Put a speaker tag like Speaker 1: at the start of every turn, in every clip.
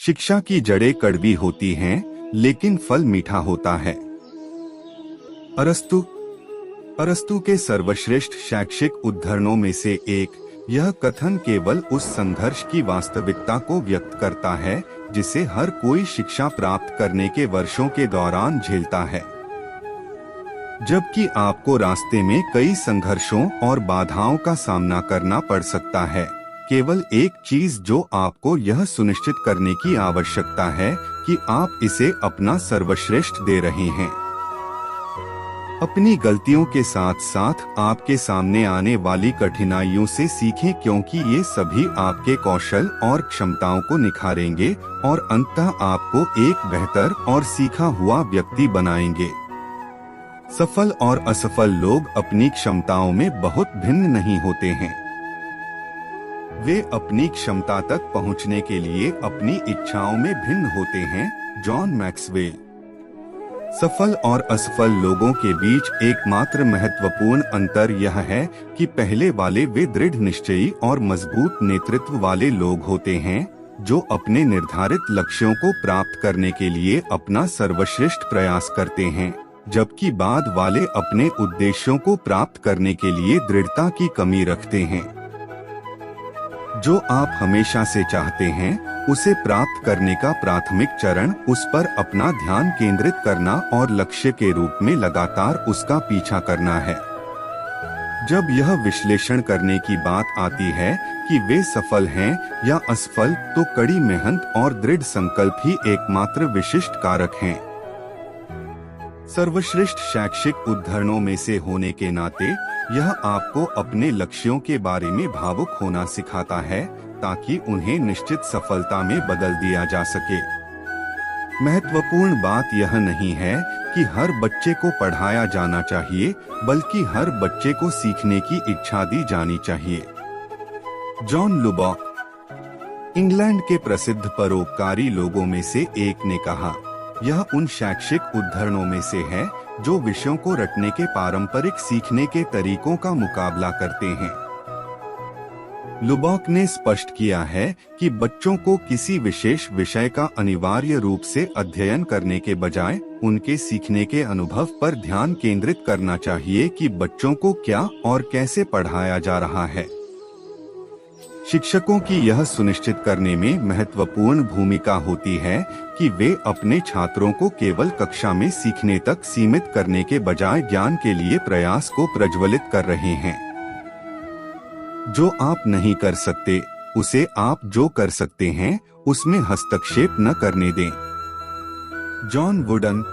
Speaker 1: शिक्षा की जड़ें कड़वी होती हैं, लेकिन फल मीठा होता है। अरस्तु अरस्तु के सर्वश्रेष्ठ शैक्षिक उद्धरणों में से एक यह कथन केवल उस संघर्ष की वास्तविकता को व्यक्त करता है जिसे हर कोई शिक्षा प्राप्त करने के वर्षों के दौरान झेलता है। जबकि आपको रास्ते में कई संघर्षों और बाधाओं का सामना करना पड़ सकता है, केवल एक चीज जो आपको यह सुनिश्चित करने की आवश्यकता है कि आप इसे अपना सर्वश्रेष्ठ दे रहे हैं। अपनी गलतियों के साथ साथ आपके सामने आने वाली कठिनाइयों से सीखें, क्योंकि ये सभी आपके कौशल और क्षमताओं को निखारेंगे और अंततः आपको एक बेहतर और सीखा हुआ व्यक्ति बनाएंगे। सफल और असफल लोग अपनी क्षमताओं में बहुत भिन्न नहीं होते हैं। वे अपनी क्षमता तक पहुंचने के लिए अपनी इच्छाओं में भिन्न होते हैं। John Maxwell. सफल और असफल लोगों के बीच एकमात्र महत्वपूर्ण अंतर यह है कि पहले वाले वे दृढ़ निश्चयी और मजबूत नेतृत्व वाले लोग होते हैं, जो अपने निर्धारित लक्ष्यों को प्राप्त करने के लिए अपना सर्वश्रेष्ठ प्रयास करते हैं, जबकि बाद वाले अपने उद्देश्यों को प्राप्त करने के लिए दृढ़ता की कमी रखते हैं। जो आप हमेशा से चाहते हैं उसे प्राप्त करने का प्राथमिक चरण उस पर अपना ध्यान केंद्रित करना और लक्ष्य के रूप में लगातार उसका पीछा करना है। जब यह विश्लेषण करने की बात आती है कि वे सफल हैं या असफल, तो कड़ी मेहनत और दृढ़ संकल्प ही एकमात्र विशिष्ट कारक हैं। सर्वश्रेष्ठ शैक्षिक उद्धरणों में से होने के नाते यह आपको अपने लक्ष्यों के बारे में भावुक होना सिखाता है, ताकि उन्हें निश्चित सफलता में बदल दिया जा सके। महत्वपूर्ण बात यह नहीं है कि हर बच्चे को पढ़ाया जाना चाहिए, बल्कि हर बच्चे को सीखने की इच्छा दी जानी चाहिए। जॉन लुबॉक, इंग्लैंड के प्रसिद्ध परोपकारी लोगों में से एक, ने कहा, यह उन शैक्षिक उद्धरणों में से है जो विषयों को रटने के पारंपरिक सीखने के तरीकों का मुकाबला करते हैं। लुबॉक ने स्पष्ट किया है कि बच्चों को किसी विशेष विषय का अनिवार्य रूप से अध्ययन करने के बजाय उनके सीखने के अनुभव पर ध्यान केंद्रित करना चाहिए कि बच्चों को क्या और कैसे पढ़ाया जा रहा है। शिक्षकों की यह सुनिश्चित करने में महत्वपूर्ण भूमिका होती है कि वे अपने छात्रों को केवल कक्षा में सीखने तक सीमित करने के बजाय ज्ञान के लिए प्रयास को प्रज्वलित कर रहे हैं। जो आप नहीं कर सकते उसे आप जो कर सकते हैं उसमें हस्तक्षेप न करने दें। John wooden.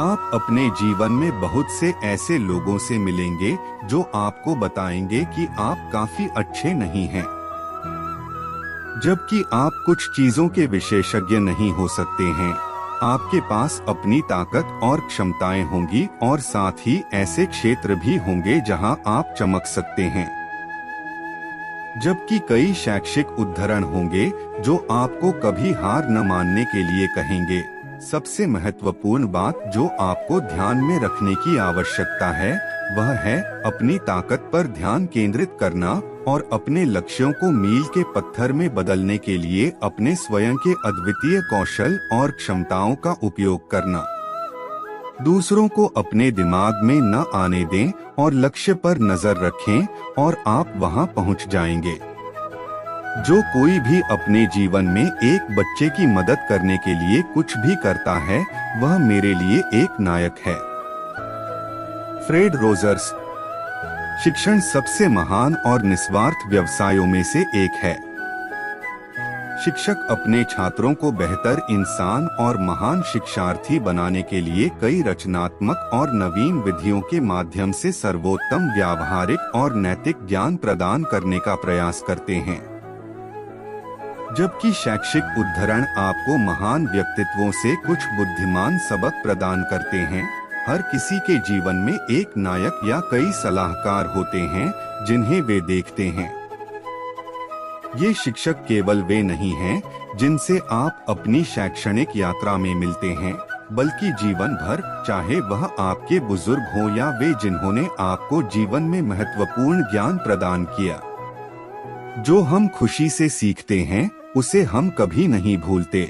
Speaker 1: आप अपने जीवन में बहुत से ऐसे लोगों से मिलेंगे जो आपको बताएंगे कि आप काफी अच्छे नहीं हैं, जबकि आप कुछ चीजों के विशेषज्ञ नहीं हो सकते हैं। आपके पास अपनी ताकत और क्षमताएं होंगी और साथ ही ऐसे क्षेत्र भी होंगे जहां आप चमक सकते हैं। जबकि कई शैक्षिक उद्धरण होंगे जो आपको कभी हार न मानने के लिए कहेंगे। सबसे महत्वपूर्ण बात जो आपको ध्यान में रखने की आवश्यकता है वह है अपनी ताकत पर ध्यान केंद्रित करना और अपने लक्ष्यों को मील के पत्थर में बदलने के लिए अपने स्वयं के अद्वितीय कौशल और क्षमताओं का उपयोग करना। दूसरों को अपने दिमाग में न आने दें और लक्ष्य पर नजर रखें और आप वहां पहुंच जाएंगे। जो कोई भी अपने जीवन में एक बच्चे की मदद करने के लिए कुछ भी करता है वह मेरे लिए एक नायक है। Fred Rogers. शिक्षण सबसे महान और निस्वार्थ व्यवसायों में से एक है। शिक्षक अपने छात्रों को बेहतर इंसान और महान शिक्षार्थी बनाने के लिए कई रचनात्मक और नवीन विधियों के माध्यम से सर्वोत्तम व्यावहारिक और नैतिक ज्ञान प्रदान करने का प्रयास करते हैं। जबकि शैक्षिक उद्धरण आपको महान व्यक्तित्वों से कुछ बुद्धिमान सबक प्रदान करते हैं, हर किसी के जीवन में एक नायक या कई सलाहकार होते हैं जिन्हें वे देखते हैं। ये शिक्षक केवल वे नहीं हैं जिनसे आप अपनी शैक्षणिक यात्रा में मिलते हैं, बल्कि जीवन भर, चाहे वह आपके बुजुर्ग हों या वे जिन्होंने आपको जीवन में महत्वपूर्ण ज्ञान प्रदान किया। जो हम खुशी से सीखते हैं उसे हम कभी नहीं भूलते।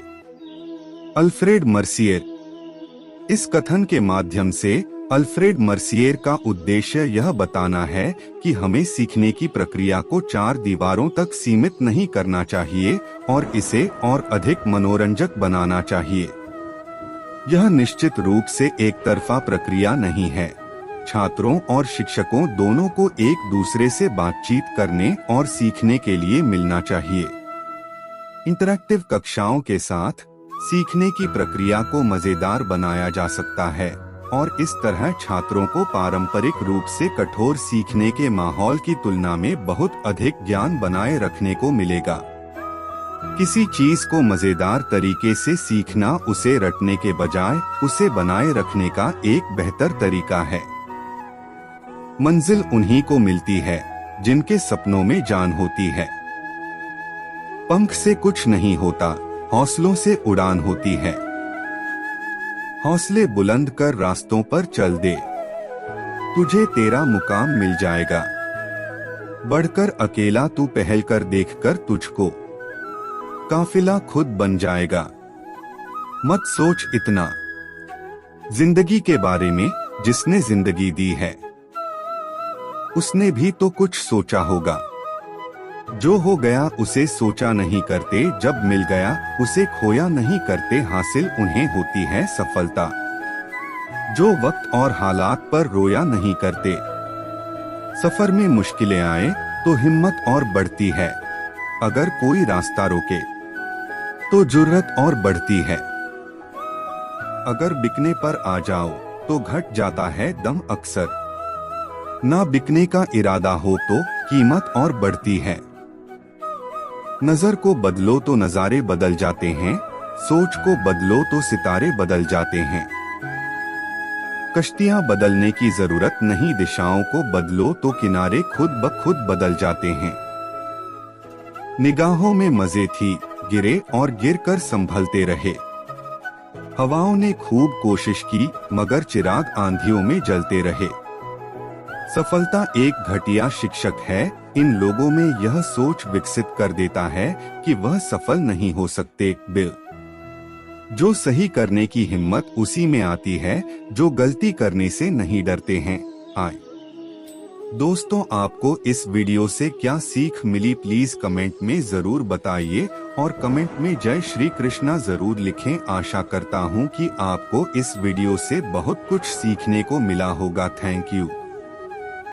Speaker 1: Alfred Mercier. इस कथन के माध्यम से अल्फ्रेड मर्सियर का उद्देश्य यह बताना है कि हमें सीखने की प्रक्रिया को 4 दीवारों तक सीमित नहीं करना चाहिए और इसे और अधिक मनोरंजक बनाना चाहिए। यह निश्चित रूप से एक तरफा प्रक्रिया नहीं है। छात्रों और शिक्षकों दोनों को एक दूसरे से बातचीत करने और सीखने के लिए मिलना चाहिए। इंटरैक्टिव कक्षाओं के साथ सीखने की प्रक्रिया को मजेदार बनाया जा सकता है और इस तरह छात्रों को पारंपरिक रूप से कठोर सीखने के माहौल की तुलना में बहुत अधिक ज्ञान बनाए रखने को मिलेगा। किसी चीज को मजेदार तरीके से सीखना उसे रटने के बजाय उसे बनाए रखने का एक बेहतर तरीका है। मंजिल उन्हीं को मिलती है जिनके सपनों में जान होती है। पंख से कुछ नहीं होता, हौसलों से उड़ान होती है। हौसले बुलंद कर रास्तों पर चल दे, तुझे तेरा मुकाम मिल जाएगा। बढ़कर अकेला तू पहल कर देखकर तुझको काफिला खुद बन जाएगा। मत सोच इतना जिंदगी के बारे में, जिसने जिंदगी दी है उसने भी तो कुछ सोचा होगा। जो हो गया उसे सोचा नहीं करते, जब मिल गया उसे खोया नहीं करते, हासिल उन्हें होती है सफलता जो वक्त और हालात पर रोया नहीं करते। सफर में मुश्किलें आए तो हिम्मत और बढ़ती है, अगर कोई रास्ता रोके तो जुर्रत और बढ़ती है। अगर बिकने पर आ जाओ तो घट जाता है दम अक्सर, ना बिकने का इरादा हो तो कीमत और बढ़ती है। नजर को बदलो तो नजारे बदल जाते हैं, सोच को बदलो तो सितारे बदल जाते हैं। कश्तियां बदलने की जरूरत नहीं, दिशाओं को बदलो तो किनारे खुद ब खुद बदल जाते हैं। निगाहों में मजे थी, गिरे और गिरकर संभलते रहे। हवाओं ने खूब कोशिश की मगर चिराग आंधियों में जलते रहे। सफलता एक घटिया शिक्षक है, इन लोगों में यह सोच विकसित कर देता है कि वह सफल नहीं हो सकते। बिल जो सही करने की हिम्मत उसी में आती है जो गलती करने से नहीं डरते हैं। आए दोस्तों, आपको इस वीडियो से क्या सीख मिली प्लीज कमेंट में जरूर बताइए और कमेंट में जय श्री कृष्णा जरूर लिखें। आशा करता हूँ कि आपको इस वीडियो से बहुत कुछ सीखने को मिला होगा। Thank you.